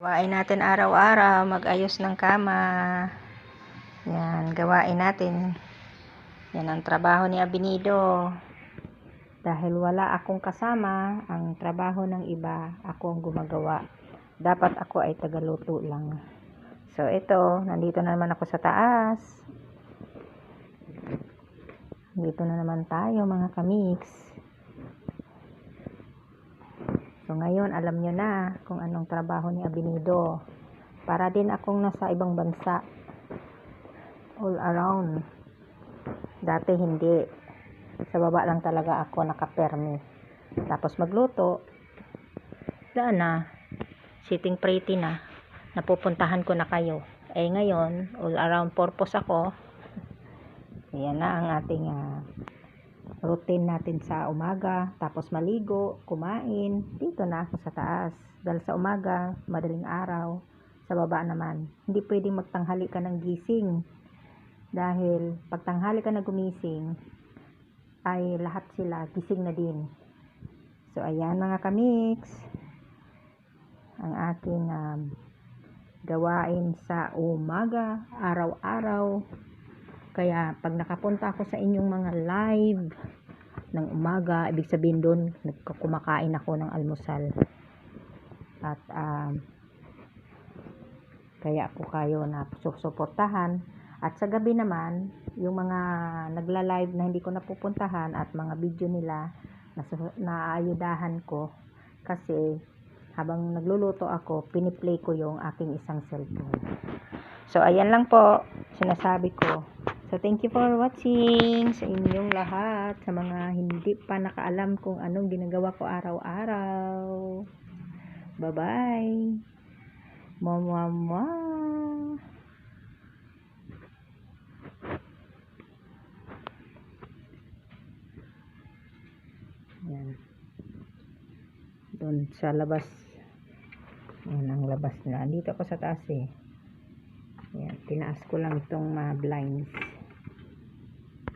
Gawain natin araw-araw, mag-ayos ng kama. Yan, gawain natin. Yan ang trabaho ni Abinido. Dahil wala akong kasama, ang trabaho ng iba, ako ang gumagawa. Dapat ako ay tagaluto lang. So, ito, nandito na naman ako sa taas. Dito na naman tayo, mga kamix. So, ngayon, alam nyo na kung anong trabaho ni Abinido. Para din akong nasa ibang bansa. All around. Dati hindi. Sa baba lang talaga ako nakapermi. Tapos magluto. Daan na. Sitting pretty na. Napupuntahan ko na kayo. Eh ngayon, all around purpose ako. Yan na ang ating routine natin sa umaga, tapos maligo, kumain, dito na ako sa taas. Dahil sa umaga, madaling araw, sa baba naman. Hindi pwedeng magtanghali ka ng gising. Dahil pag tanghali ka na gumising, ay lahat sila gising na din. So ayan mga kamix, ang aking gawain sa umaga, araw-araw. Kaya pag nakapunta ako sa inyong mga live ng umaga, ibig sabihin doon kumakain ako ng almusal. At kaya ako kayo na susuportahan. At sa gabi naman, yung mga nagla-live na hindi ko napupuntahan at mga video nila naayudahan ko. Kasi habang nagluluto ako, piniplay ko yung aking isang cellphone. So ayan lang po sinasabi ko. So, thank you for watching sa inyong lahat. Sa mga hindi pa nakaalam kung anong ginagawa ko araw-araw. Bye-bye. Mama. Yan. Doon sa labas. Yan ang labas na. Dito ako sa taas eh. Yan. Tinaas ko lang itong blinds.